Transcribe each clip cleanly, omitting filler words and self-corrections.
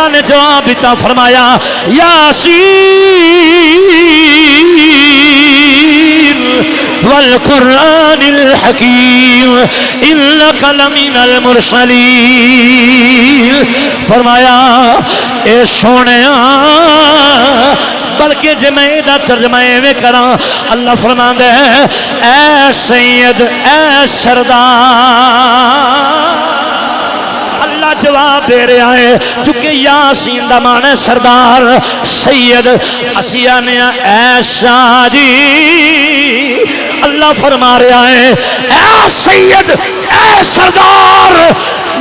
اللہ نے جواب دیتا فرمایا یاسین والقرآن الحکیم انک لمن المرسلین. فرمایا اے سونیا بلکہ جے میں دا ترجمہ میں کراں اللہ فرماندا ہے اے سید اے سردار. اللہ جواب دے رہا ہے چونکہ یاسین دا معنی ہے سردار سید اسیہ نے اے شاہ جی. اللہ فرما رہا ہے اے سید اے سردار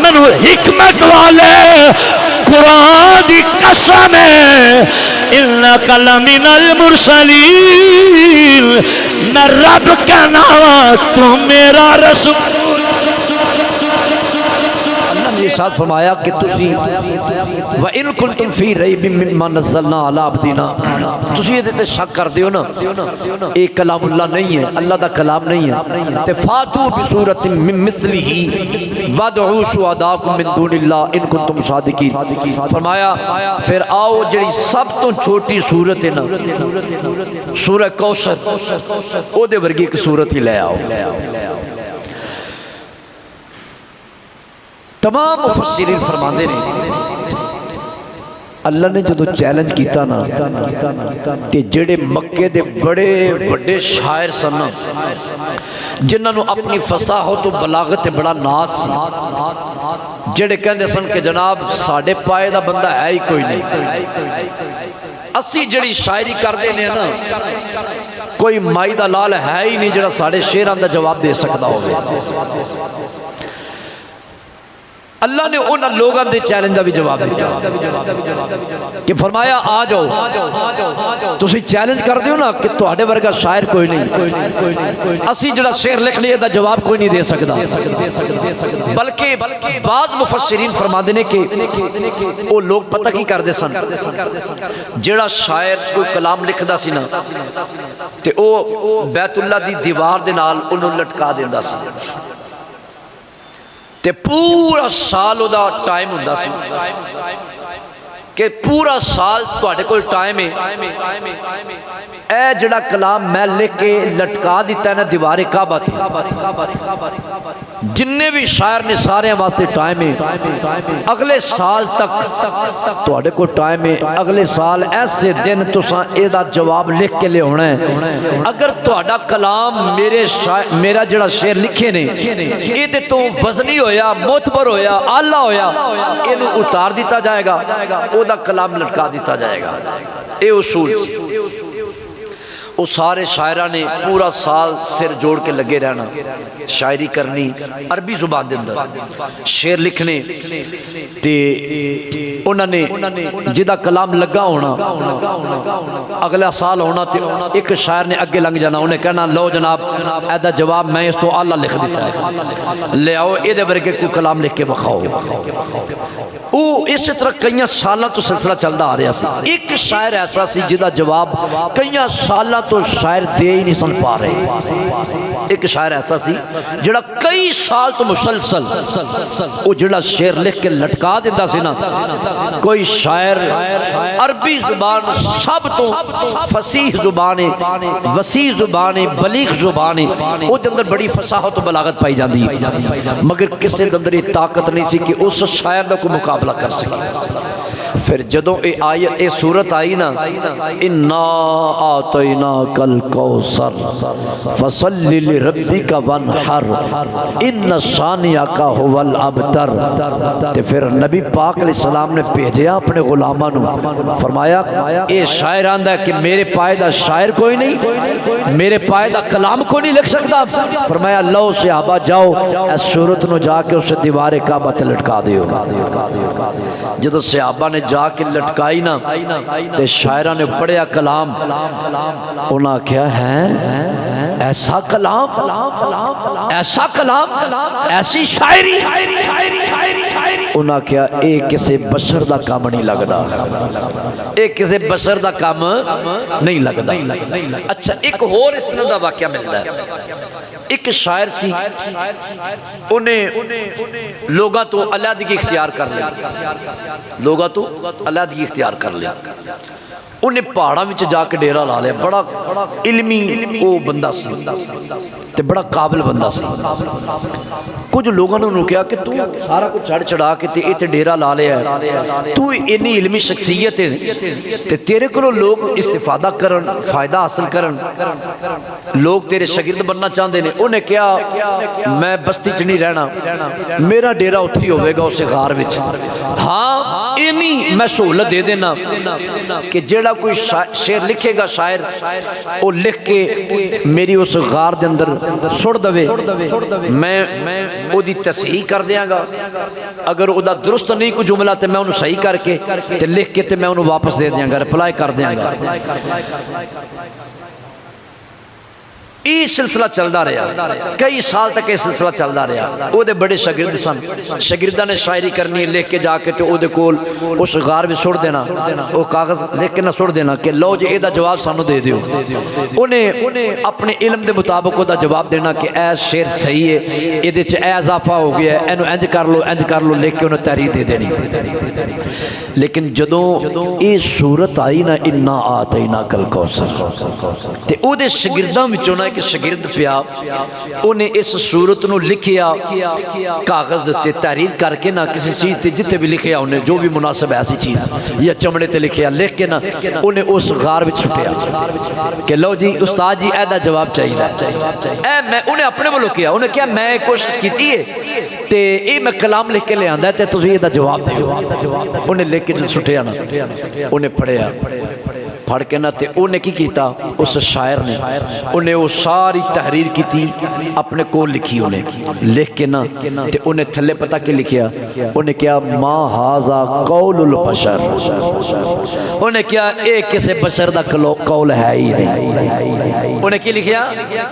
مینوں حکمت والے قرآن دی قسم ہے انک لمن المرسلین. میں رب کا نام تو میرا رسول. ارشاد فرمایا کہ تسی وَإِن كُنْتُمْ فِي رَيْبٍ مِّمَّا نَزَّلْنَا عَلَىٰ عَبْدِنَا تسی یہ تے شک کر دیو نا ایک کلام اللہ نہیں ہے اللہ دا کلام نہیں ہے تے فاتو بسورۃ من مثلہ وادعوا شہداءکم من دون اللہ ان کنتم صادقین. فرمایا پھر آؤ جڑی سب تو چھوٹی سورت ہے نا سورہ کوثر او دے ورگی ایک سورت ہی لے آؤ. تمام مفسرین فرماندے نے اللہ نے جدو چیلنج کیتا نا کہ جڑے مکے دے بڑے بڑے شاعر سن جنہاں نو اپنی فصاحت و بلاغت بڑا ناز سی جڑے کہندے سن کہ جناب ساڑھے پائے دا بندہ ہے ہی کوئی نہیں اسی جڑی شاعری کر دینے نا کوئی مائی دا لال ہے ہی نہیں جڑا ساڑھے شیران دا جواب دے سکتا ہوگا. اللہ نے ان لوگوں دے چیلنج دا بھی جواب دیا کہ فرمایا آ جاؤ تسی چیلنج کر دیو نا کہ تہاڈے ورگا شاعر کوئی نہیں اسی جڑا شعر لکھ لیے دا جواب کوئی نہیں دے سکتا. بلکہ بعض مفسرین فرماندے نے کہ وہ لوگ پتہ کی کر دے سن جڑا شاعر کوئی کلام لکھدا سی نا تے او بیت اللہ دی دیوار دے نال انہوں لٹکا دیندا سی تے پورا سال دا ٹائم ہوندا سی کہ پورا سال تواڈے کول ٹائم ہے اے جڑا کلام میں لکھ کے لٹکا دیتا ہے نا دیوار کعبہ تھی جننے بھی شاعر نے سارے واسطے ٹائم ہے اگلے سال تک تواڈے کو ٹائم ہے اگلے سال ایسے دن تساں اے دا جواب لکھ کے لے ہونا ہے. اگر تواڈا کلام میرا جڑا شعر لکھے نے اے دے تو وزنی ہویا معتبر ہویا اعلی ہویا اینو اتار دیتا جائے گا او دا کلام لٹکا دیتا جائے گا. اے اصول وہ سارے شاعران نے پورا سال سر جوڑ کے لگے رہنا شاعری کرنی عربی زبان دے اندر شعر لکھنے تے انہوں نے جدہ کلام لگا ہونا اگلا سال ہونا تے ایک شاعر نے اگے لنگ جانا انہیں کہنا لو جناب ایدہ جواب میں اس تو اللہ لکھ دیتا ہے لے آؤ ایدے برکے کو کلام لکھ کے بخاؤ. اس طرح کئی سالہ تو سلسلہ چلتا آ رہا سی. ایک شاعر ایسا سی جدہ جواب کئی سالہ تو شاعر دے ہی نہیں سن پا رہے. ایک شاعر ایسا سی جڑا کئی سال تو مسلسل وہ جڑا شعر لکھ کے لٹکا دیتا سی نا. کوئی شاعر عربی زبان سب تو فصیح زبان وسیع زبان بلیغ زبان وہ اندر بڑی فصاحت و بلاغت پائی جاندی مگر کسی اندر یہ طاقت نہیں سی کہ اس شاعر دا کوئی مقابلہ کر سکے. پھر جدوں اے صورت آئی نا انا آتیناک الکوثر فصلی لربک وانحر ان شانئک ھو الابتر. تے پھر نبی پاک علیہ السلام نے بھیجیا اپنے غلاماں نو فرمایا اے شاعر آندا ہے کہ میرے پائے دا شاعر کوئی نہیں میرے پائے دا کلام کوئی نہیں لکھ سکتا. فرمایا لو صحابہ جاؤ اس صورت نو جا کے اسے دیوار کعبہ تے لٹکا دیو. جدو صحابہ نے جا کے لٹکائی نا تے شاعرہ نے پڑھیا کلام انہاں کیا ہے ایسا کلام ایسی شاعری انہاں کیا اے کسے بشر دا کام نہیں لگدا اے کسے بشر دا کام نہیں لگدا. اچھا ایک اور اس طرح دا واقعہ ملتا ہے ایک شاعر سی انہیں لوگاں تو علیحدگی اختیار کر لیا، لوگاں تو علیحدگی اختیار کر لیا، انہیں پہاڑاں وچ جا کے ڈیرا لا لیا، بڑا علمی وہ بندہ سی تے بڑا قابل بندہ سی۔ کچھ لوگوں نے انہوں کہا کہ تو سارا کچھ چھڑ چڑھا کے تے ایتھے ڈیرا لا لیا ہے، تو اتنی علمی شخصیت ہے تے تیرے کو لوگ استفادہ کرن، فائدہ حاصل کرن، لوگ تیرے شاگرد بننا چاہتے ہیں۔ انہیں کہا میں بستی چ نہیں رہنا، میرا ڈیرا اتھی ہوئے گا اسے غار وچ، ہاں اینی میں سہولت دے دینا کہ جیڑا کوئی شعر لکھے گا شاعر وہ لکھ کے میری اس غار دے اندر سڑ دوے، میں او دی تصحیح کر دیاں گا، اگر او دا درست نہیں کوئی جملہ تے میں انہوں صحیح کر کے تے لکھ کے تے میں انہوں واپس دے دیاں گا، رپلائی کر دیاں گا۔ یہ سلسلہ چلدا رہا، کئی سال تک یہ سلسلہ چلدا رہا۔ او دے بڑے شاگرد سن، شاگرداں نے شاعری کرنی لکھ کے جا کے تے او دے کول اس غار وچ سٹ دینا، او کاغذ لکھ کے نہ سٹ دینا کہ لو جی اے دا جواب سانو دے دیو۔ انہیں اپنے علم دے مطابق او دا جواب دینا کہ اے شعر صحیح ہے، اے دے چ اے اضافہ ہو گیا ہے، اینو انج کر لو لکھ کے انہوں تحریر دے دینی۔ لیکن جدوں اے صورت آئی نا انا آتیناک الکوثر تے او دے شاگرداں وچوں نا کہ شاگرد پیا انہیں اس صورت نو لکھیا کاغذ تے تحریر کر کے نا کسی چیز تے جتے بھی لکھیا انہیں جو بھی مناسب ایسی چیز یا چمڑے تے لکھیا لکھ کے نا انہیں اس غار وچ چھٹیا کہ لو جی استاد جی ایدہ جواب چاہیے اے میں انہیں اپنے ملو کیا انہیں کیا میں کوشش کیتی ہے تے اے میں کلام لکھ کے لے آندہ ہے تے تجھے ایدہ جواب دے انہیں لکھ کے چھٹیا نا انہیں پڑھیا پڑھ کے نہ تے انہیں کی کیتا اس شاعر نے انہیں وہ ساری تحریر کی تھی اپنے کو لکھی انہیں لکھ کے نہ تے انہیں تھلے پتہ کے لکھیا انہیں کیا ما ہازا قول البشر انہیں کیا ایک کسی بشر دا قول ہے ہی نہیں انہیں کی لکھیا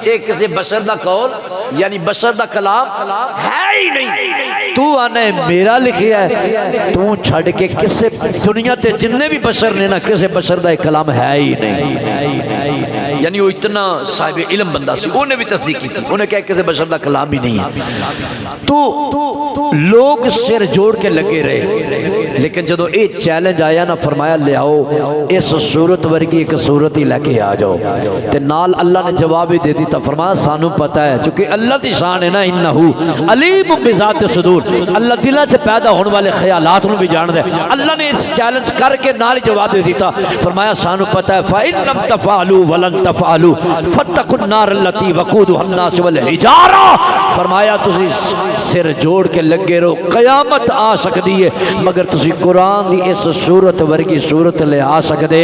ایک کسی بشر دا قول یعنی بشر دا کلام ہے ہی نہیں تو آنے میرا لکھیا ہے تو چھڑ کے کسی دنیا تے جننے بھی بشر نے نا کسی بشر دا کلام ہے ہی نہیں یعنی وہ اتنا صاحب علم بندہ سی انہیں بھی تصدیق کی تھی انہیں کہا کسی بشر دا کلام ہی نہیں ہے تو لوگ سر جوڑ کے لگے رہے لیکن جدو اے چیلنج آیا نا فرمایا لے آؤ اس صورت ورگی ایک صورت ہی لکے آ جاؤ تے نال اللہ نے جواب ہی دے دیتا فرمایا سانو پتہ ہے چونکہ اللہ دی شان ہے نا انہو علیم بذات صدور اللہ دلہ سے پیدا ہونے والے خیالات انہوں بھی جان دے اللہ نے اس چیلنج کر کے نال جواب دے دیتا فرمایا سانو پتہ ہے فَإِن لَمْ تَفْعَلُوا وَلَن تَفْعَلُوا فَاتَّقُوا النَّارَ الَّتِي وَقُودُهَا النَّاسُ وَالْحِجَارَةُ فرمایا تسی سر جوڑ کے لگے رہو قیامت آ سکتی ہے مگر تسی قرآن دی اس صورت ورگی صورت لے آ سکتے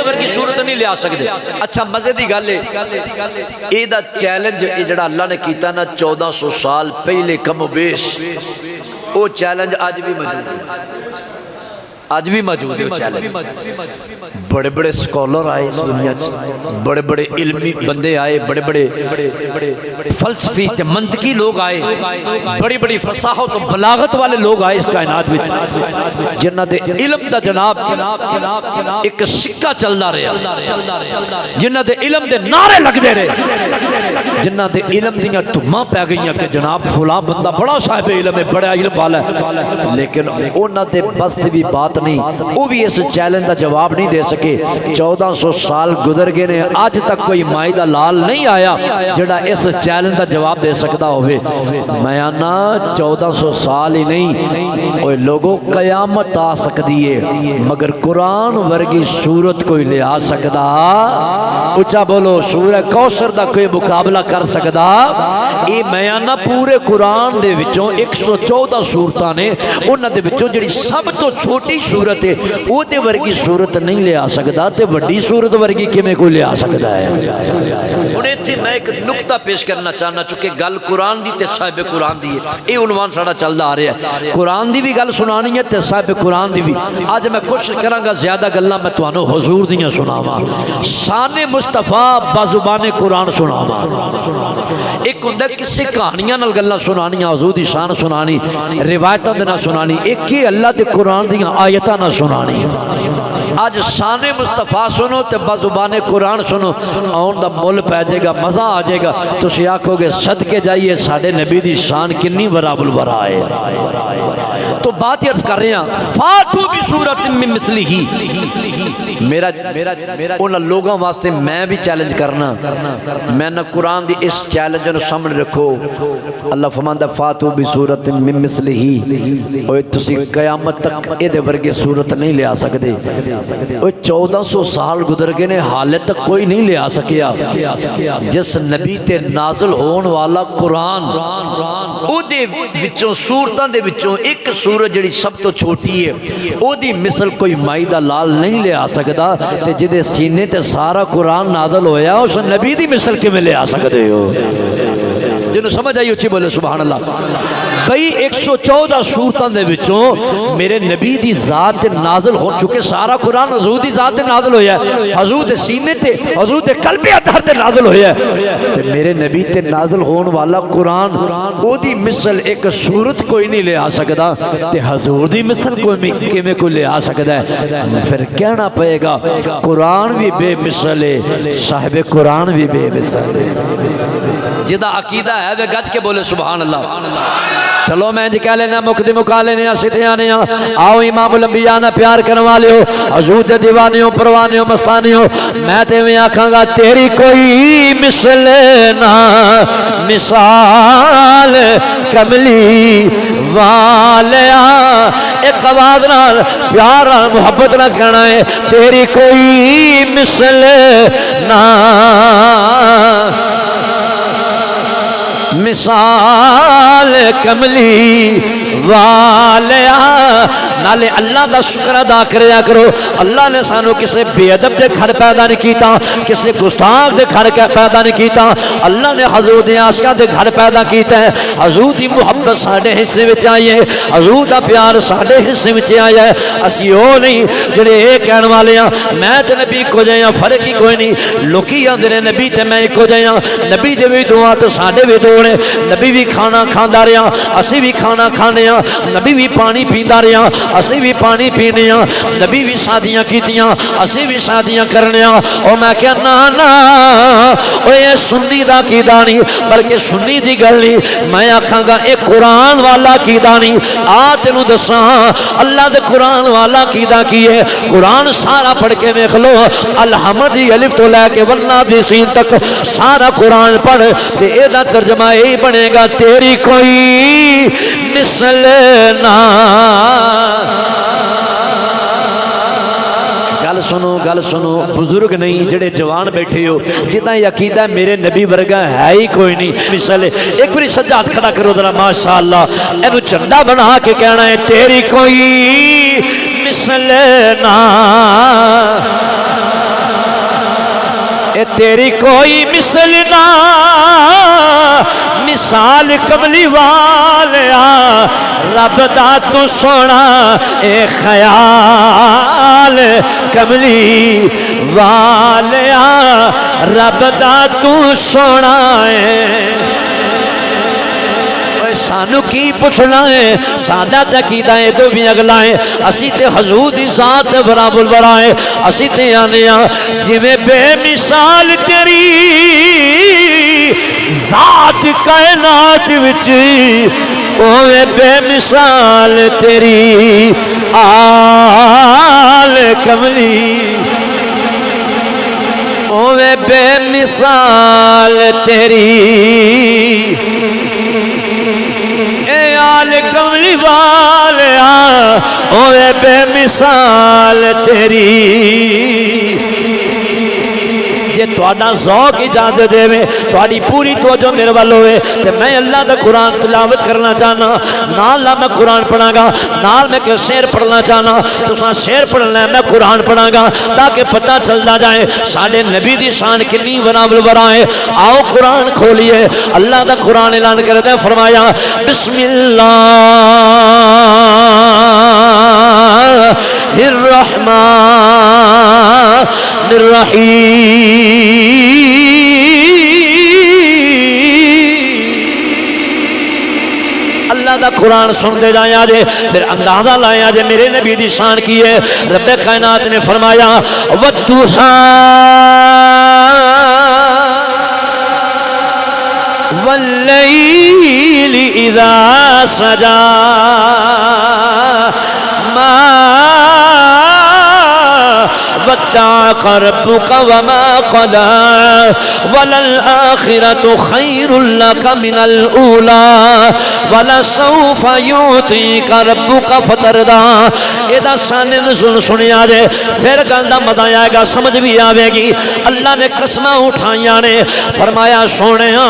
ورگی صورت نہیں لے آ سکتے اچھا مزے دی گل ہے اے دا چیلنج اے جڑا اللہ نے کیتا نا 1400 سال پہلے کم و بیش وہ چیلنج آج بھی موجود ہے آج بھی موجود ہے چیلنج بڑے بڑے سکولر آئے اس دنیا بڑے بڑے علمی بندے آئے بڑے بڑے فلسفی تے منطقی لوگ آئے بڑی بڑی فصاحت و بلاغت والے لوگ آئے اس کائنات میں جنہ دے علم دا جناب ایک سکہ چلدا رہا جنہ دے علم دے نعرے لگ دے رہے جنہ دے علم دیاں تمہاں پہ گئیاں کہ جناب فلاں بندہ بڑا صاحب علم ہے بڑا علم والا ہے لیکن انہ دے بس بھی بات نہیں وہ بھی اس چیلنج دا جواب نہیں دے سکے 1400 سال گزر گئے نے آج تک کوئی مائدہ لال نہیں آیا جڑا اس چیلنج دا جواب دے سکتا ہوئے میں آنا 1400 سال ہی نہیں اوہ لوگوں قیامت آ سکتی ہے مگر قرآن ورگی صورت کوئی لے آ سکتا اچھا بولو سورہ کوثر دا کوئی مقابلہ کر سکتا اے میں آنا پورے قرآن دے وچوں 114 صورتاں نے انہاں دے وچوں جڑی سب تو چھوٹی صورت ہے وہ دے ورگی صورت نہیں لے آ سکتا تے وڈی صورت ورگی کیویں کوئی لے آ سکتا ہے انہیں تھی میں ایک نکتہ پیش کرنا چاہنا چونکہ گل قرآن دی تے صاحب قرآن دی ہے اے عنوان ساڑا چلدا آ رہا ہے قرآن دی بھی گل سنانی ہے تے صاحب قرآن دی بھی آج میں کوشش کراں گا زیادہ گلاں میں تانوں حضور دیاں سناواں شان مصطفیٰ بازبان قرآن سناواں ایک ہوندا کسے کہانیاں نال گلاں سنانیاں حضور دی شان سنانی روایتاں دے نال سنانی ایک ہی اللہ دے قرآن دیاں آیتاں نہ سنانی اج شان مصطفیٰ سنو تے بزبان قرآن سنو آن دا مول پہ جائے گا مزہ آ جائے گا تسی آکھو گے صدقے جائیے ساڑھے نبی دی شان کنی وراب الورا ہے تو بات عرض کر رہے ہیں فاتو بھی صورت میں مثلی ہی میرا انہاں لوگاں واسطے میں بھی چیلنج کرنا میں نہ قرآن دی اس چیلنج نو سامنے رکھو اللہ فرماندا فاتو بھی صورت میں مثلی ہی اوے تسی قیامت تک اے دے ورگے صورت نہیں لے آ سکتے اوے 1400 سال گزر گئے نے حالے تک کوئی نہیں لے آ سکیا جس نبی تے نازل ہون والا قرآن او دے وچوں صورتاں دے وچوں ایک سورت جڑی سب تو چھوٹی ہے او دی مثل کوئی مائی دا لال نہیں لے آ سکتا تے جدے سینے تے سارا قرآن نازل ہویا اس نبی دی مثل کے میں لے آ سکتے ہو جنہوں سمجھ آئی اچھی بولے سبحان اللہ بھئی 114 صورتاں دے وچوں میرے نبی دی ذات نازل ہو چکے سارا قرآن حضور دی ذات نازل ہویا ہے حضور دے سینے تے حضور دے قلب اطہر تے نازل ہویا ہے تے میرے نبی تے نازل ہون والا قرآن او دی مثل ایک صورت کوئی نہیں لے آ سکتا تے حضور دی مثل کوئی کوئی لے آ سکتا ہے پھر کہنا پئے گا قرآن بھی بے مثل ہے صاحب قرآن بھی بے مثل ہے جدا عقیدہ ہے وہ گج کے بولے سبحان اللہ چلو میں جی کہہ لینا مقدم مکا لینا سیدھے آنے آؤ امام الانبیاء نہ پیار کرنے والے ہو حضور دے دیوانے ہو پروانے ہو مستانے ہو میں تے میں آکھاں گا تیری کوئی مثل نہ مثال کملی والیا ایک آواز نال پیار محبت نہ کہنا ہے تیری کوئی مثل نہ مثال کملی والیا نالے اللہ دا شکر ادا کریا کرو اللہ نے سانو کسے بے ادب دے گھر پیدا نہیں کیتا کسے گستاخ دے گھر پیدا نہیں کیتا اللہ نے حضور دے عاشقاں دے گھر پیدا کیتا ہے حضور دی محبت ساڈے حصے وچ آئی ہے حضور دا پیار ساڈے حصے وچ آیا ہے اسی او نہیں جڑے اے کہن والے ہاں میں تے نبی کو جایا فرق ہی کوئی نہیں لوکی آندے نے نبی تے میں کو جایا نبی دے وی دعا تے ساڈے وی دعا نے نبی بھی کھانا کھاندا رہیا اسی بھی کھانا کھانے ہاں نبی بھی پانی پیندا رہیا اسی بھی پانی پینے ہاں نبی بھی شادیاں کیتیاں اسی بھی شادیاں کرنے ہاں او میں کہ نا او یہ سنی دا عقیدہ نہیں بلکہ سنی دی گل نہیں میں آکھاں گا اے قرآن والا عقیدہ نہیں آ تینوں دساں اللہ دے قرآن والا عقیدہ کی ہے قرآن سارا پڑھ کے ویکھ لو الحمد الف تو لے کے واللہ دی سین تک سارا قرآن پڑھ تے اے دا ترجمہ یہی بنے گا تیری کوئی مثل نہ گل سنو بزرگ نہیں جڑے جوان بیٹھے ہو جتنا عقیدہ میرے نبی ورگا ہے ہی کوئی نہیں مثال ایک بری سجاد کھڑا کرو ذرا ماشاءاللہ اینو جھنڈا بنا کے کہنا ہے تیری کوئی مثل نہ اے تیری کوئی مثل نہ مثال کملی والیا رب دا تو سونا اے خیال کملی والیا رب دا تو سونا اے سانو کی پوچھنا ہے سادہ عقیدہ ہے تو بھی اگلا ہے اسی تے حضور دی ذات برابر الورا ہے اسی تے آنے جی میں بے مثال تیری ذات کائنات وچ اوے بے مثال تیری آل کملی اوے بے مثال تیری اے آل کملی والیا اوے بے مثال تیری جے تواڈا ذوق اجازت دے میں تواڈی پوری توجہ میرے وال ہوئے تے میں اللہ دا قرآن تلاوت کرنا چاہنا نال میں قرآن پڑھاں گا نال میں کہ شعر پڑھنا چاہنا تساں شعر پڑھنا ہے میں قرآن پڑھاں گا تاکہ پتہ چلدا جائے ساڈے نبی دی شان کنی برابر الورا ہے آؤ قرآن کھولیے اللہ دا قرآن اعلان کرتا ہے فرمایا بسم اللہ الرحمن الرحیم اللہ دا قرآن سنتے جایا جے پھر اندازہ لایا جے میرے نبی دی شان کی ہے رب کائنات نے فرمایا والضحیٰ واللیل اذا سجا ما ودعك ربك وما قلى وللآخرة خير لك من الأولى ولسوف يعطيك ربك فترضى ادا شان نزول سنیا جے پھر گل دا مزہ آئے گا سمجھ بھی آوے گی اللہ نے قسماں اٹھائیاں نے فرمایا سونیا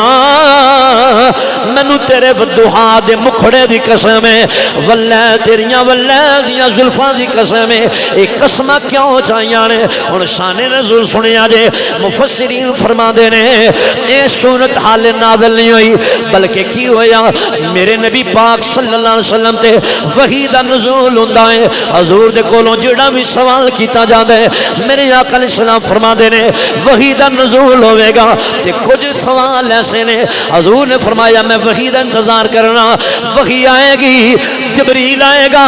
مینوں تیرے ودھا دے مکھڑے دی قسم ہے واللہ تیریاں واللہ دیاں زلفاں دی قسم ہے اے قسماں کیوں چاہیاں نے ہن شان نزول سنیا جے مفسرین فرماندے نے اے صورت حال نازل نہیں ہوئی بلکہ کی ہویا میرے نبی پاک صلی اللہ علیہ وسلم تے وحی دا نزول ہوندا ہے حضور دے کولوں جڑا بھی سوال کیتا جاندا ہے میرے آقا علیہ السلام فرماندے نے وحی دا نزول ہوے گا تے کچھ سوال ایسے نے حضور نے فرمایا میں وحی دا انتظار کرنا وحی آئے گی جبریل آئے گا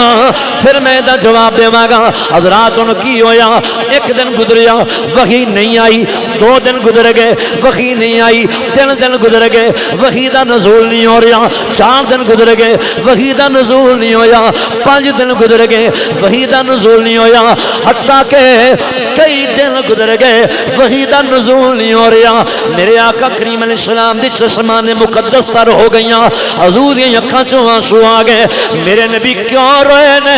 پھر میں دا جواب دیواں گا حضرات ان کی ہویا ایک دن گزریا وحی نہیں آئی دو دن گزر گئے وحی نہیں آئی تین دن گزر گئے وحی دا نزول نہیں ہو رہا چار دن گزر گئے وحی دا نزول نہیں ہویا 5 دن گزر گئے وحی دا نزول نہیں ہویا حتیٰ کہ کئی دن گزر گئے وحی دا نزول نہیں ہو رہا میرے آقا کریم علیہ السلام دی چشمان مقدس تر ہو گئیاں حضور دی اکھاں چوں آنسو آ گئے میرے نبی کیوں روئے نے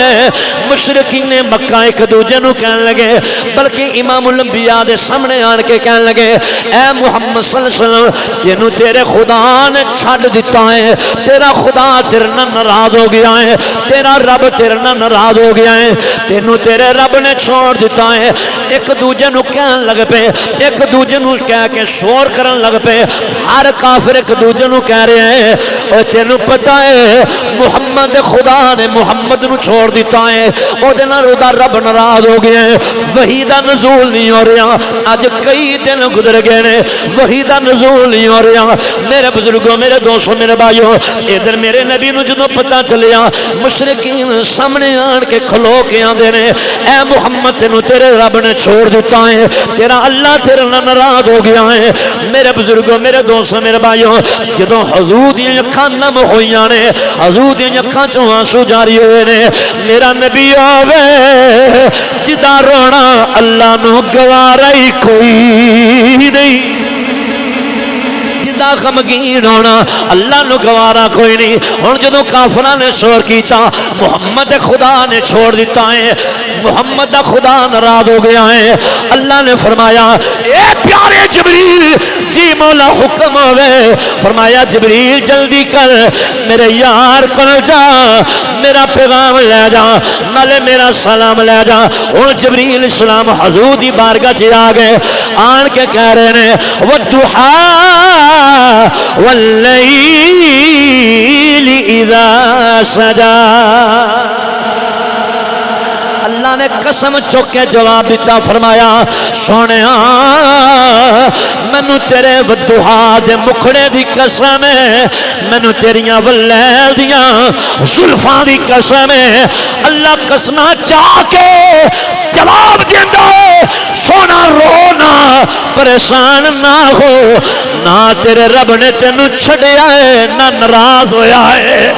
مشرکین مکہ ایک دوجے نو کہنے لگے بلکہ امام الانبیاء دے سامنے آن کے کہنے لگے اے محمد صلی اللہ علیہ وسلم تینوں تیرے خدا نے چھڈ دیتا ہے تیرا خدا تیرے نال ناراض ہو گیا ہے تیرا رب تیرے نال ناراض ہو گیا ہے تینوں تیرے رب نے چھوڑ دیتا ہے ایک دوجے نو کہن لگ پے ایک دوجے نو کہہ کے شور کرن لگ پے ہر کافر ایک دوجے نو کہہ رہے ہیں اور تینوں پتہ ہے محمد خدا نے محمد نو چھوڑ دیتا ہے او دے نال دا رب ناراض ہو گیا ہے وحی دا نزول نہیں ہو رہا اج کئی دن گزر گئے نے وحی دا نزول نہیں ہو رہا میرے بزرگوں میرے دوستوں میرے بھائیوں ادھر میرے نبی نو جدوں پتہ چلیا مشرکین سامنے آن کے کھلو کے آندے نے اے محمد تینوں تیرے رب نے چھوڑ دیتا ہے تیرا اللہ تیرے نال ناراض ہو گیا ہے میرے بزرگوں میرے دوستوں میرے بھائیوں جدوں حضور دی اکھاں نم ہوئیاں نے حضور دی اکھاں چوں آنسو جاری ہوئے نے میرا نبی آوے جدا رونا اللہ نو گوارا ہی کوئی نہیں دا غمگین ہونا اللہ نو گوارا کوئی نہیں ہن جدوں کافراں نے شور کیتا محمد خدا نے چھوڑ دیتا ہے محمد دا خدا ناراض ہو گیا ہے اللہ نے فرمایا اے پیارے جبریل جی مولا حکم ہوے فرمایا جبریل جلدی کر میرے یار کول جا میرا پیغام لے جا نالے میرا سلام لے جا ہن جبریل السلام حضور دی بارگاہ چ آ گئے آن کے کہہ رہے نے والضحیٰ واللیل اذا سجا اللہ نے قسم چک کے جواب دیتا فرمایا سونیا مینوں تیرے ودھا دے مکھڑے دی قسم ہے مینوں تیریاں ولیل دیاں زلفاں دی قسم ہے اللہ قسماں چاہ کے جواب دیندا ہے سونا رونا پریشان نہ ہو نہ تیرے رب نے تینوں چھڈیا ہے نہ ناراض ہویا ہے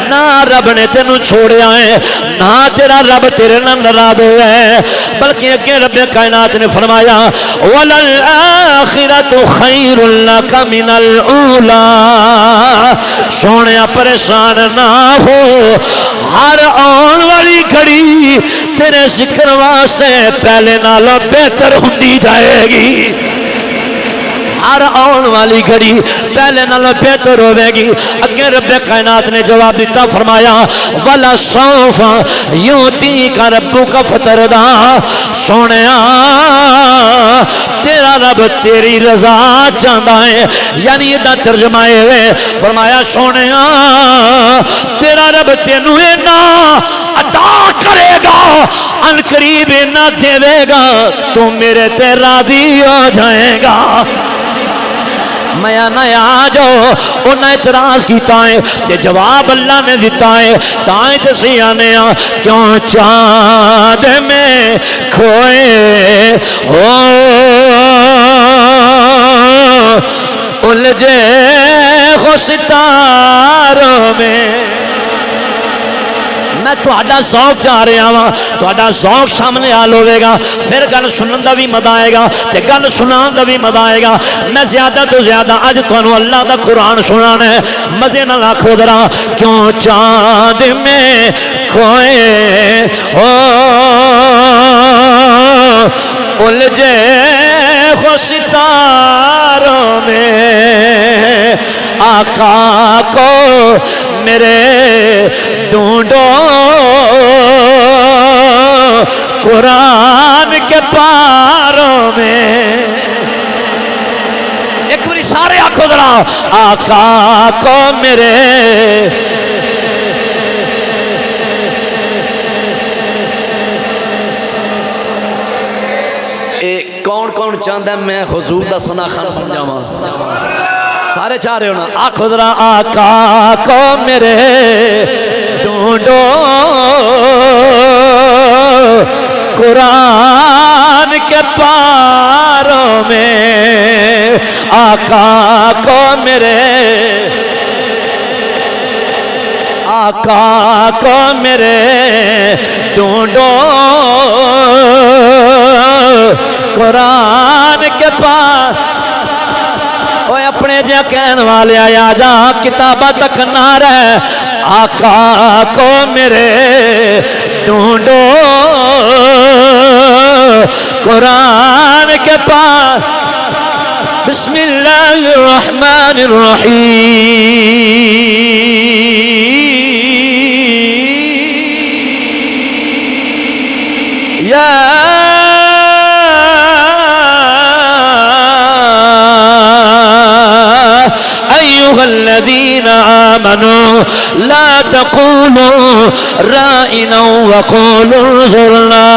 نہ رب نے تینوں چھوڑیا ہے نہ تیرا رب تیرے نال ناراض ہوا ہے بلکہ اگے رب کائنات نے فرمایا وَلَلْآخِرَةُ خَيْرٌ لَكَ مِنَ الْأُولَى سونیا پریشان نہ ہو ہر آن والی گھڑی تیرے ذکر واسطے پہلے نالوں بہتر ہوندی جائے گی ہر آن والی گھڑی پہلے نالوں بہتر ہوے گی اگے رب کائنات نے جواب دیتا فرمایا ولا سوف یعطیک ربک فترضا سونیا تیرا رب تیری رضا چاہتا ہے یعنی یہ ترجمہ ہے فرمایا سونیا تیرا رب تینوں اینا عطا کرے گا ان قریب نہ دے گا تو میرے تے راضی ہو جائے گا میں نہ آ جاؤ انہیں اعتراض کیتا ہے تے جواب اللہ نے دیتا ہے تائیں تے سیانے کیوں چاند میں کھوئے ہو الجھے ہو ستاروں میں میں تہاڈا ذوق چاہ رہا ہاں تہاڈا ذوق سامنے آل ہوے گا پھر گل سنن دا بھی مزہ آئے گا تے گل سنان دا بھی مزہ آئے گا میں زیادہ تو زیادہ اج تانوں اللہ دا قرآن سنانا ہے مزے نال آکھو ذرا کیوں چاند میں کھوئے ہو الجھے ہو ستاروں میں آقا کو میرے ڈھونڈو قرآن کے پاروں میں ایک باری سارے آنکھوں ذرا آقا کو میرے کون کون چاہتا ہے میں حضور دا ثنا خان بن جاواں سارے چاہ رہے ہو نا آنکھوں ذرا آقا کو میرے ڈھونڈو قرآن کے پاروں میں آقا کو میرے آقا کو میرے ڈھونڈو قرآن کے پاس اوے اپنے جہاں کہن والے آیا جا کتابہ تک نہ رہ آقا کو میرے ڈھونڈو قرآن کے پاس بسم اللہ الرحمن الرحیم یا أيها الذين آمنوا لا تقولوا رائنا وقولوا انظرنا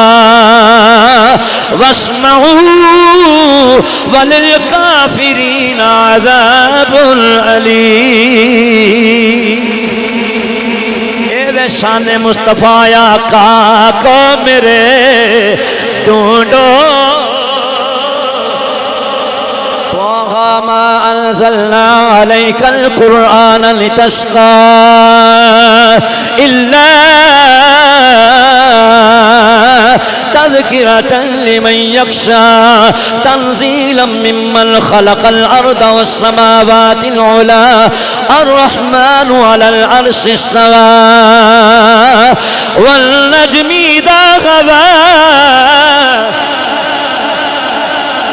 واسمعوا وللكافرين عذاب أليم اے شان مصطفیٰ آقا کو میرے ڈھونڈو ما أنزلنا عليك القرآن لتشقى إلا تذكرة لمن يخشى تنزيلا ممن خلق الأرض والسماوات العلى الرحمن على العرش استوى والنجم إذا غوى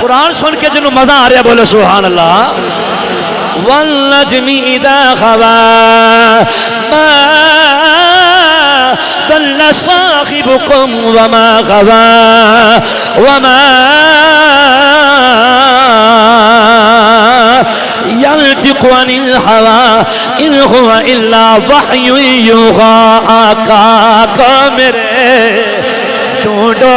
قرآن سن کے جنہوں مزہ آ رہا بولے سبحان اللہ والنجم اذا غوى ما ضل صاحبكم وما غوى وما ينطق عن الهوى إن هو إلا وحي يوحى آقا کو میرے ڈھونڈو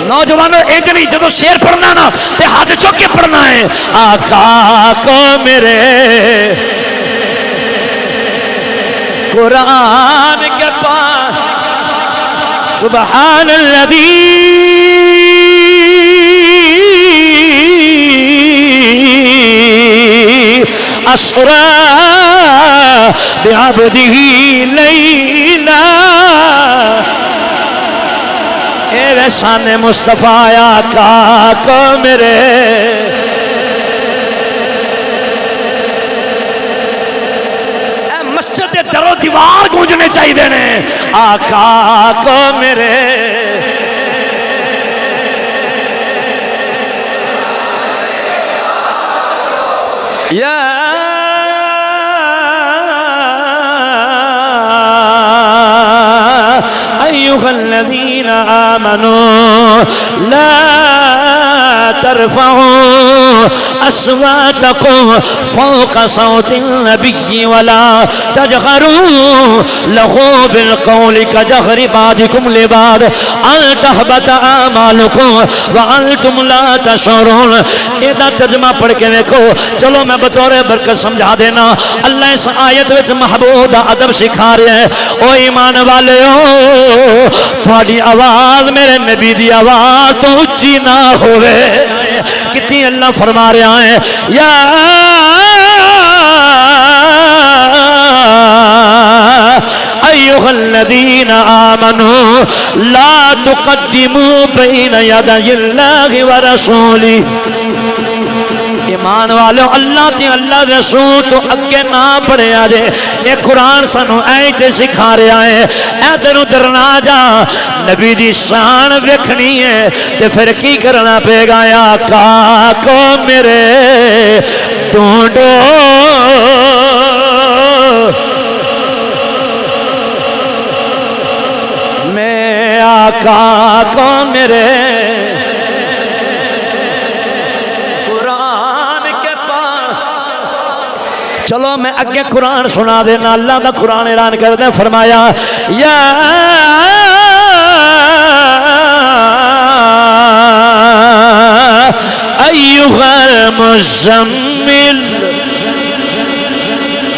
نوجوانوں ایک نہیں جدو شیر پڑھنا نا تے ہاتھ چک کے پڑھنا ہے آقا کو میرے قرآن کے پاس سبحان الذی اسرا بعبدہ لیلا اے شان مصطفیٰ آقا کو میرے اے مسجد دے در و دیوار گونجنے چاہیے دینے آقا کو میرے یا أيها الذين آمنوا لا ترفعوا اصواتكم فوق صوت النبي ولا تجهروا له بالقول كجهر بعضكم لبعض ان تحبط اعمالكم وانتم لا تشعرون. ادا ترجمہ پڑھ کے دیکھو. چلو میں بطور برکت سمجھا دینا. اللہ اس آیت وچ محبوب دا ادب سکھا رہا ہے. او ایمان والےو تھوڑی آواز میرے نبی دی آواز تو اچھی نہ ہوئے. کتنی اللہ فرما رہا ہے یا ایھا الذین آمنوا لا تقدموا بین یدی اللہ ورسولہ. ایمان والو اللہ تے اللہ رسول تو اگے نہ پڑھیا جے. اے قرآن سانو ایتے سکھا رہا ہے. ادھر ادھر نہ جا. نبی دی شان ویکھنی ہے تے پھر کی کرنا پے گا. آقا کو میرے ڈھونڈو میں آقا کو میرے چلو میں اگے قرآن سنا دینا. اللہ دا قرآن اعلان کر دے. فرمایا یا ایھا المزمل.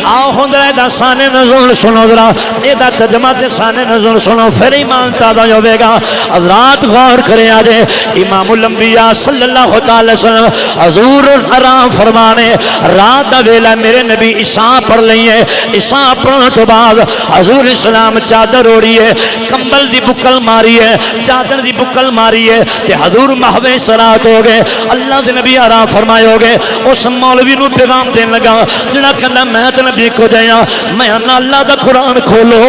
آؤ ہندرہ دا شان نزول سنو ذرا. یہ دا ترجمہ تے شان نزول سنو پھر ایمان تازہ ہوئے گا. حضرات غور کریں آجے. امام الانبیاء صلی اللہ تعالی وسلم حضور حرام فرمانے رات دا ویلا میرے نبی عشاء پڑھ لئیے. عشاء پڑھنے تو بعد حضور اسلام چادر اوڑی ہے, کمبل دی بکل ماری ہے, چادر دی بکل ماری ہے تے حضور محوے صلات ہو گئے. اللہ دے نبی حرام فرمائے ہو گئے. اس مولوی نو پیغام دین لگا جنہاں کہنا میں تے نبی کو جایا. میں اللہ دا قرآن کھولو.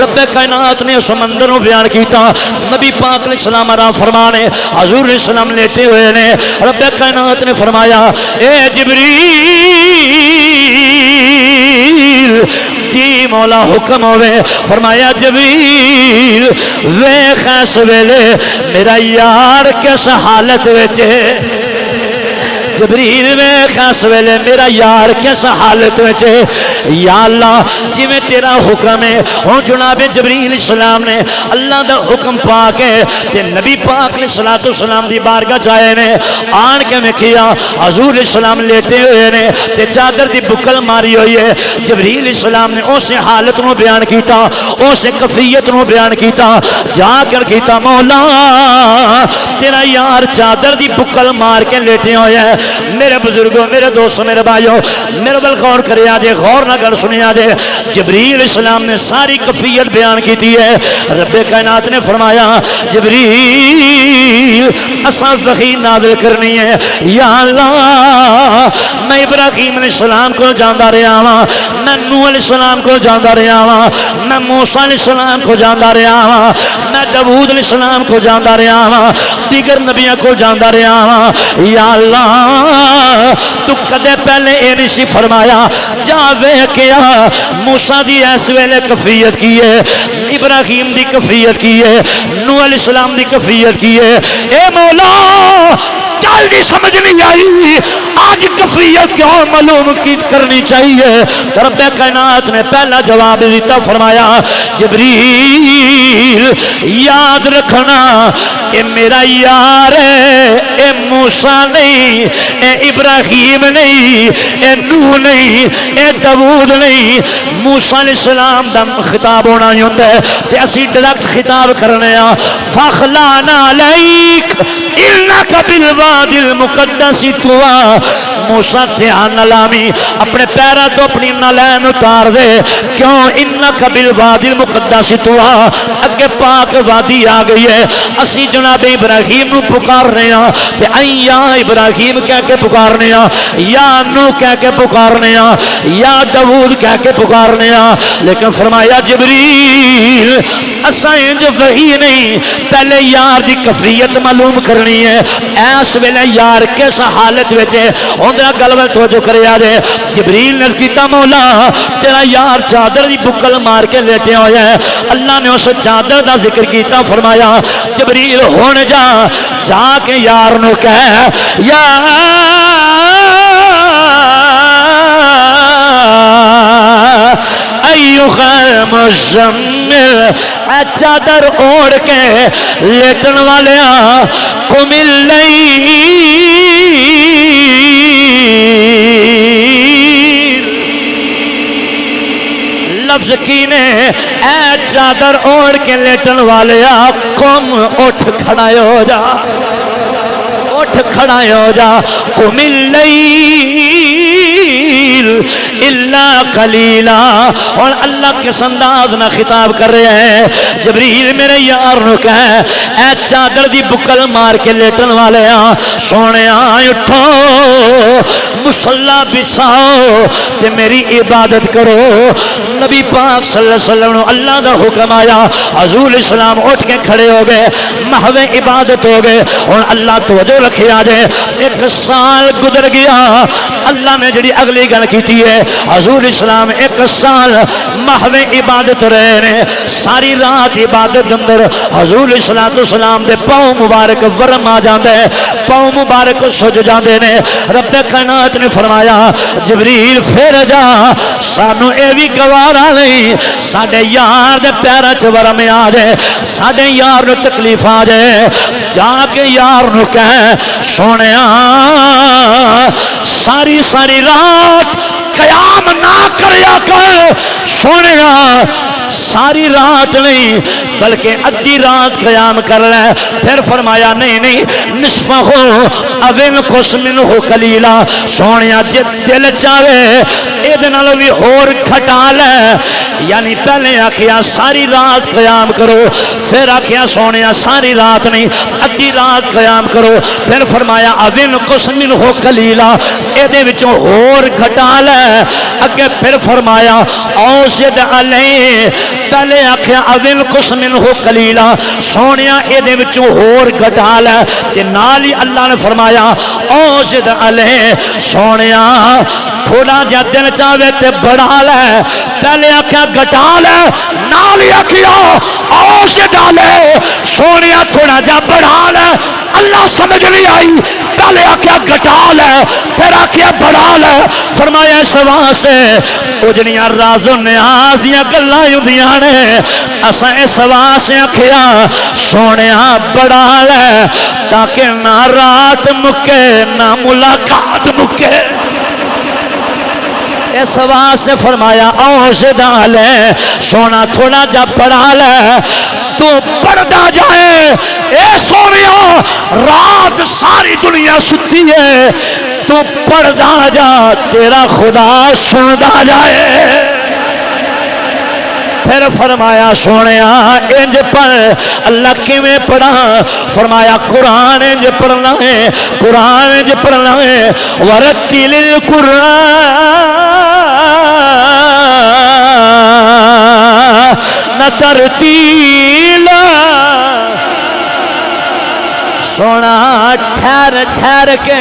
رب کائنات نے سمندر کو بیان کیتا. نبی پاک علیہ السلام را فرمانے حضور علیہ السلام لیٹے ہوئے نے. رب کائنات نے فرمایا اے جبریل جی مولا حکم ہوئے. فرمایا جبریل ویکھ اس ویلے میرا یار کس حالت وچ ہے. جبریل میں خاص ویلے میرا یار کس حالت وچ ہے. یا اللہ جی میں تیرا حکم ہے. ہوں جناب جبریل السلام نے اللہ دا حکم پا کے تے نبی پاک علیہ السلام دی بارگاہ جائے نے. آن کے میں کیا حضور السلام لیٹے ہوئے نے تے چادر دی بکل ماری ہوئی ہے. جبریل السلام نے اس حالت نو بیان کیتا, اس کیفیت نو بیان کیتا. جا کر کیتا مولا تیرا یار چادر دی بکل مار کے لیٹے ہوئے ہے. میرے بزرگوں میرے دوستوں میرے بھائیوں میرے بل غور کرے آجے, غور نہ کر سنے آجے. جبریل اسلام نے ساری کفیت بیان کی تھی ہے. رب کائنات نے فرمایا جبریل اساں وحی نازل کرنی ہے. یا اللہ میں ابراہیم علیہ السلام کو جاندا رہا ہاں, میں نوح علیہ السلام کو جاندا رہا ہاں, میں موسیٰ علیہ السلام کو جاندا رہا ہاں, میں داؤد علیہ السلام کو جاندا رہا ہاں, دیگر نبیوں کو جاندا رہا ہاں. یا اللہ تو کدے پہلے اے نہیں سی فرمایا جا ویکھیا موسیٰ دی اس ویلے کفیت کی ہے, ابراہیم دی کفیت کی ہے, نوح علیہ السلام دی کفیت کی ہے. اے مولا گل نہیں سمجھ نہیں آئی آج کفیت کیوں معلوم کی کرنی چاہیے. رب کائنات نے پہلا جواب دیتا. فرمایا جبریل یاد رکھنا اے میرا یار ہے, اے موسیٰ نہیں, اے ابراہیم نہیں, اے نوح نہیں, اے داؤد نہیں. موسیٰ علیہ السلام دا خطاب ہونا ہی ہوتا ہے تے اسی ڈائریکٹ خطاب کرنے آ. فخلانا علیک انکا بالوادی المقدس طویٰ. موسیٰ دھیان نلامی اپنے پیرہ تو اپنی نلین اتار دے. کیوں انکا بالوادی المقدس طویٰ, اگے پاک وادی آ گئی ہے. اسی جناب ابراہیم نو پکار رہے ہیں تے یا ابراہیم کہہ کے پکارنے ہیں, یا نوح کہہ کے پکارنے ہیں, یا داؤد کہہ کے پکارنے ہیں. لیکن فرمایا جبریل اسائیں جو وحی نہیں پہلے یار دی کفیت معلوم کرنی ہے. ایس ویلے میرا یار کس حالت وچ اوندا گل ول توجہ کریا جے جبریل نے کیتا مولا تیرا یار چادر دی بکل مار کے لیٹیا ہویا ہے اللہ نے اس چادر دا ذکر کیتا فرمایا جبریل ہن جا کے یار نو کہہ یا ایوہ المزمل اے چادر اوڑ کے لیٹن والیاں قم اللیل لفظ کی نے اے چادر اوڑ کے لیٹن والیاں قم اٹھ کھڑا ہو جا اٹھ کھڑا ہو جا قم اللیل الا قلیلا اور اللہ کس انداز نہ خطاب کر رہے ہیں جبریل میرے یار نو کہے اے چادر دی بکل مار کے لیٹن والے سونے اٹھو مصلا بچھاؤ تے میری عبادت کرو نبی پاک صلی اللہ علیہ وسلم نو اللہ دا حکم آیا حضور اسلام اٹھ کے کھڑے ہو گئے محو عبادت ہو گئے اور اللہ توجہ رکھے آجے ایک سال گزر گیا اللہ نے جڑی اگلی گل کیتی ہے حضور اسلام ایک سال محو عبادت رہے نے ساری رات عبادت اندر حضور اسلام دے پاؤں مبارک ورم آ جاندے پاؤں مبارک سج جاندے نے رب کائنات نے فرمایا جبریل پھر جا سانو اے بھی گوارا نہیں ساڈے یار دے پیراں چ ورم آ جائے ساڈے یار نو تکلیف آ جائے جا کے یار نو کہے سونیا ساری رات قیام نہ کریا کر سونیا ساری رات نہیں بلکہ ادھی رات قیام کر لے پھر فرمایا نہیں نصفہ ہو اوین قسمن ہو قلیلا سونیا جے دل چاہے اے نال بھی اور گھٹا لے یعنی پہلے آکھیا ساری رات قیام کرو پھر آکھیا سونیا ساری رات نہیں ادھی رات قیام کرو پھر فرمایا اوین قسمن ہو قلیلا اے دے وچوں اور گھٹا لے اگے پھر فرمایا اوزد علیہ پہلے آکھیا اوین قسمن ہو قلیلا سونیا اے دے وچوں اور گھٹا لے تے نال ہی اللہ نے فرمایا اوزد علیہ سونیا تھوڑا جا دل چاہے تے بڑھا لے پہلے آکھیا گھٹا لے نال ہی آکھیا اوزد علیہ سونیا تھوڑا جا بڑھا لے اللہ سمجھ نہیں آئی پہلے آکھیا گھٹا لے پھر آکھیا بڑھا لے فرمایا اس واسطے او جڑیاں راز و نیاز دیاں گلاں ہوندیاں نے اساں اس واسطے آکھیا سونیا بڑھا لے تاکہ نہ رات مکے نہ ملاقات مکے اس واسطے فرمایا اوزد علیہ سونا تھوڑا جا بڑھا لے تو پڑھدا جائے اے سونیا رات ساری دنیا ستی ہے تو پڑھدا جا تیرا خدا سندا جائے پھر فرمایا سونیا انج پڑھ اللہ کیویں پڑھا فرمایا قرآن انج پڑھنا ہے قرآن انج پڑھنا ہے ورتل القرآن نہ ترتیلا سونا ٹھہر کے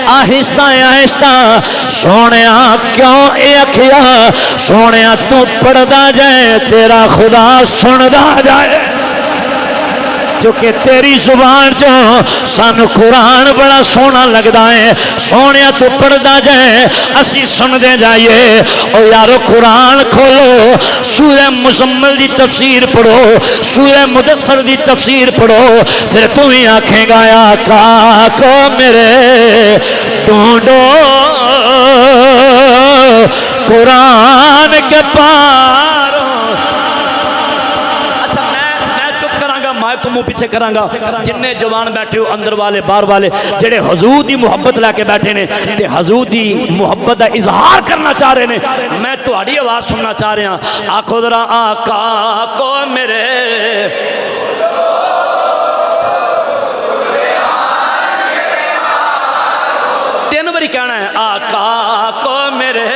آہستہ آہستہ سونیا کیوں اے اکھیا سونیا تو پڑھدا جائے تیرا خدا سندا جائے چونکہ تیری زبان جو سانو قرآن بڑا سونا لگدا ہے سونیا تو پڑھدا جائے اسی سن دے جائیے او یارو قرآن کھولو سورہ مزمل دی تفسیر پڑھو سورہ مدثر دی تفسیر پڑھو پھر تم ہی آنکھیں گا آقا کو میرے ڈھونڈو قرآن کے پاروں کو منہ پیچھے کرانگا جننے جوان بیٹھے ہو اندر والے بار والے جڑے حضور دی محبت لے کے بیٹھے نے تے حضور دی محبت دا اظہار کرنا چاہ رہے نے میں تہاڈی آواز سننا چاہ رہا ہوں آکھو ذرا آقا کو میرے تین باری کہنا ہے آقا کو میرے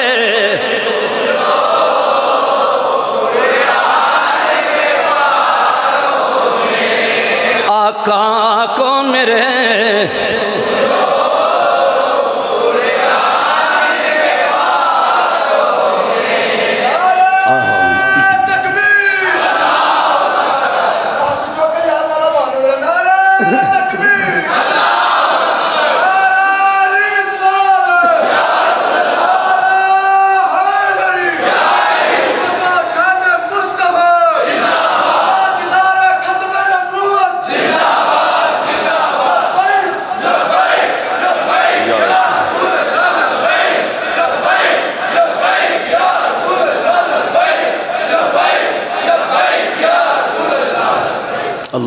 آقا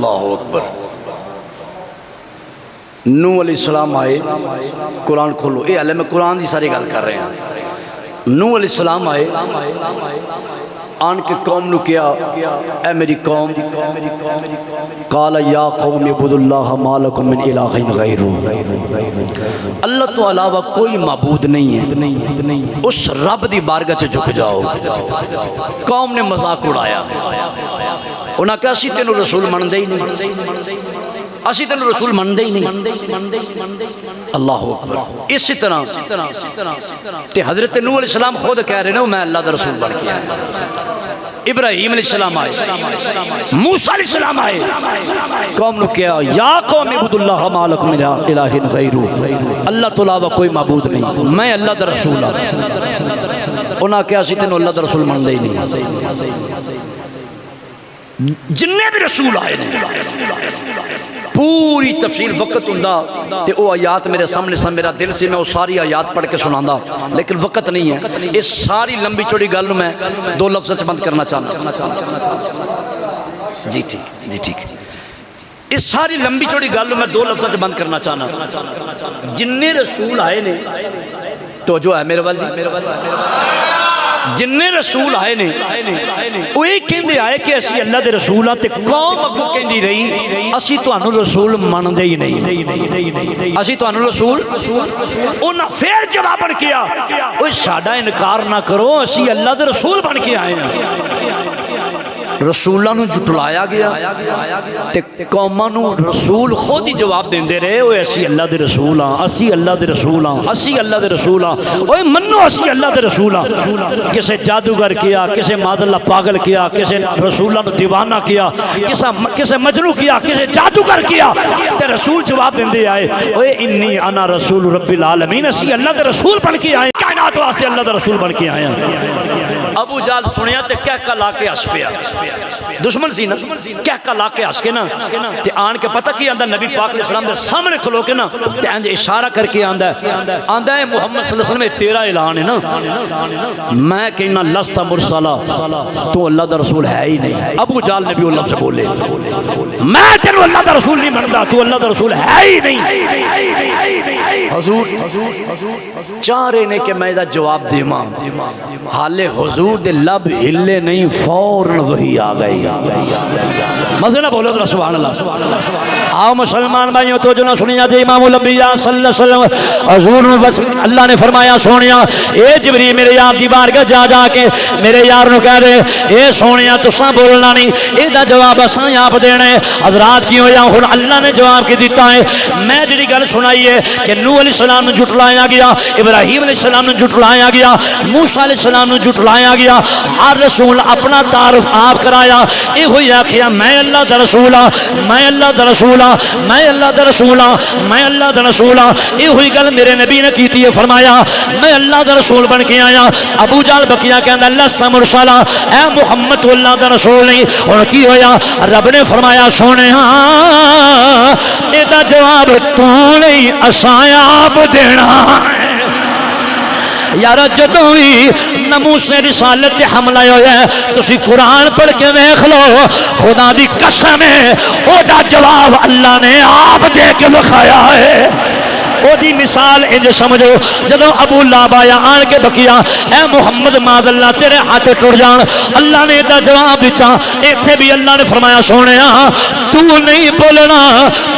اللہ اکبر. نوح علیہ السلام آئے, قرآن کھولو, یہ حالے میں قرآن دی ساری گل کر رہے ہیں. نوح علیہ السلام آئے, آن کے قوم نو کیا, اے میری قوم, قال یا قوم اعبدوا اللہ ما لکم من الہ غیرہ, اللہ تو علاوہ کوئی معبود نہیں ہے, اس رب دی بارگاہ سے جھک جاؤ. قوم نے مذاق اڑایا, انہاں کہا اسی تینوں رسول مندے ہی نہیں, اسی تینوں رسول مندے ہی نہیں. اللہ اکبر. اسی طرح تے حضرت نوح علیہ السلام خود کہہ رہے ہیں میں اللہ دا رسول بن کے آیا. ابراہیم علیہ السلام آئے, موسیٰ علیہ السلام آئے, قوم نے کہا یا قوم اعبدوا اللہ ما لکم من الہ غیرہ, اللہ تو علاوہ کوئی معبود نہیں, میں اللہ دا رسول ہوں. انہاں کہا اسی تینوں اللہ دا رسول مندے ہی نہیں. جننے بھی رسول آئے پوری تفصیل وقت ہوندا تے او آیات میرے سامنے سے میرا دل سے میں وہ ساری آیات پڑھ کے سناندا, لیکن وقت نہیں ہے. اس ساری لمبی چوڑی گل میں دو لفظ سے بند کرنا چاہتا. جی ٹھیک, جی ٹھیک. اس ساری لمبی چوڑی گل میں دو لفظ سے بند کرنا چاہنا. جننے رسول آئے نے تو جو ہے میرے والد جننے رسول آئے نے وہ یہ کہندے آئے کہ اسی اللہ دے رسول ہاں, تے قوم اگوں کہندی رہی اسی تانوں رسول مندے ہی نہیں, اسی تانوں رسول. انہاں پھر جواباً کیا اوے ساڈا انکار نہ کرو, اسی اللہ دے رسول بن کے آئے ہیں. رسولاں نو جھٹلایا گیا تے قوماں نو رسول خود ہی جواب دیندے رہے اوے اسی اللہ دے رسول ہاں, اسی اللہ دے رسول ہاں, اسی اللہ دے رسول ہاں, اوے منو اسی اللہ دے رسول ہاں. کسے جادوگر کیا, کسے ماد اللہ پاگل کیا, کسے رسولاں نو دیوانہ کیا, کسے مجنوں کیا, کسے جادوگر کیا, تے رسول جواب دیندے آئے اوے انی انا رسول رب العالمین, اسی اللہ دے رسول بن کے آئے, کائنات واسطے اللہ دے رسول بن کے آئے ہیں. ابو جہل سنیا تے کہہ کا لا کے ہس پیا, دشمن سی نا, کہہ کا لا کے ہس کے نا تے آن کے پتہ کی آندا نبی پاک علیہ السلام دے سامنے کھلو کے نا تے انج اشارہ کر کے آندا ہے محمد صلی اللہ علیہ وسلم تیرا اعلان ہے نا, میں کہنا لست مرسلا, تو اللہ دا رسول ہے ہی نہیں. ابو جہل نبی اللہ سے بولے میں تینوں اللہ دا رسول نہیں مندا, تو اللہ دا رسول ہے ہی نہیں. حضور چاہ رہے نے کہ میں دا جواب دیواں, حالے حضور دے لب ہلے نہیں, فوراً وہی آ گئی. مزے نہ بولو ذرا سبحان اللہ. آؤ مسلمان بھائیوں تو جو نہ سنیا جی امام الانبیاء صلی اللہ علیہ وسلم حضور بس اللہ نے فرمایا سونیا اے جبریل میرے یار دی بارگاہ جا کے میرے یار نو کہہ دے اے سونیا تساں بولنا نہیں, اے دا جواب اساں آپ دینا ہے. حضرات کی ہویا ہن اللہ نے جواب کی دیتا ہے. میں جڑی گل سنائی ہے کہ نوح علیہ السلام نو جھٹلایا گیا, ابراہیم علیہ السلام نو جھٹلایا گیا, موسیٰ علیہ السلام نو جھٹلایا گیا, ہر رسول اپنا تعارف آپ کرایا, اے ہوئی آکھیا میں اللہ دا رسول ہاں, میں اللہ دا رسول ہاں, میں اللہ دا رسول ہاں, میں اللہ دا رسول ہاں. اے ہوئی گل میرے نبی نے کیتی ہے, فرمایا میں اللہ دا رسول بن کے آیا. ابو جہل بکیا کہندا لست مرسلا, اے محمد تو اللہ دا رسول نہیں. اور کی ہویا, رب نے فرمایا سونے ہاں اے دا جواب تو نہیں اساں آپ دینا. یارا جدوں بھی ناموس رسالت تے حملہ ہویا ہے تسی قرآن پڑھ کے دیکھ لو, خدا دی قسم ہے او دا جواب اللہ نے آپ دے کے لکھایا ہے. او دی مثال انج سمجھو, جدوں ابو لہب آیا آن کے بکیا اے محمد معاذ اللہ تیرے ہاتھ ٹر جان, اللہ نے دا جواب دیتا. ایتھے بھی اللہ نے فرمایا سونیا تو نہیں بولنا,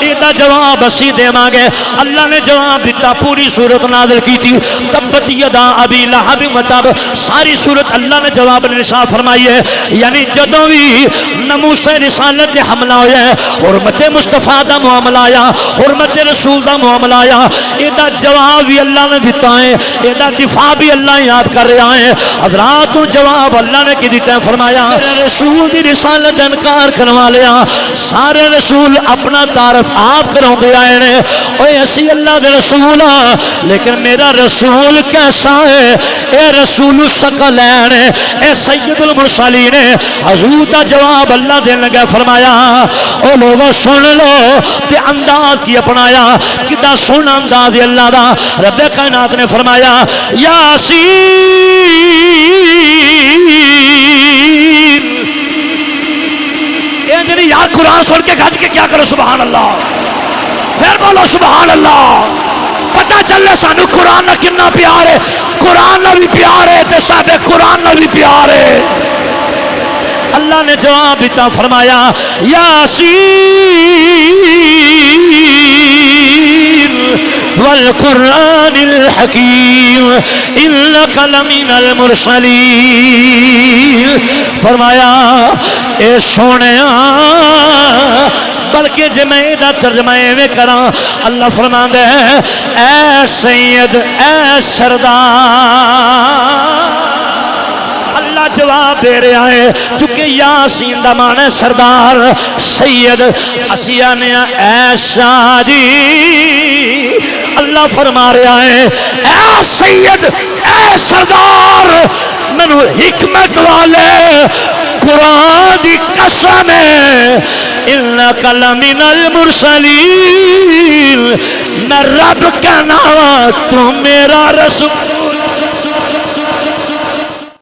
اے دا جواب اسی دیواں گے. اللہ نے جواب دیتا, پوری سورت نازل کی تھی تبت یدا ابی لہب وتب, ساری سورت اللہ نے جواب نشان فرمائی ہے. یعنی جدوں بھی ناموس رسالت تے حملہ ہویا ہے, حرمت مصطفیٰ دا معاملہ آیا, حرمت رسول دا معاملہ آیا, ایدہ جواب بھی اللہ نے دیتا ہے, ایدہ دفاع بھی اللہ یاد کر رہا ہے. حضرات جواب اللہ نے کی دیتا ہے, فرمایا میرے رسول دی رسالت انکار کروا لیا, سارے رسول اپنا تعارف آپ کروں گے آئے نے, اوے اسی اللہ دے رسول ہاں, لیکن میرا رسول کیسا ہے, اے رسول ثقلین ہے, اے سید المرسلین ہے. حضور دا جواب اللہ دین لگا, فرمایا او لوگوں سن لو, تے انداز کی اپنایا, کدہ سن انداز اللہ دا. رب کائنات نے فرمایا یاسین, اے کہیں جی یار قرآن سن کے گھج کے کیا کرو سبحان اللہ پھر بولو سبحان اللہ پتہ چلے سانو قرآن نہ کنا پیار ہے قرآن نہ بھی پیار ہے تے سادے قرآن نہ بھی پیار ہے اللہ نے جواب دیتا فرمایا یاسین والقرآن الحکیم انک لمن المرسلین فرمایا اے سونیا بلکہ جے میں دا ترجمہ میں کراں اللہ فرماندا ہے اے سید اے سردار اللہ جواب دے رہا ہے چونکہ یاسین دا معنی سردار سید اسیہ نے اے شاہ جی اللہ فرما رہا ہے اے سید اے سردار منو حکمت والے قرآن دی قسم ہے انک لمن المرسلین میں رب کا نام تو میرا رسول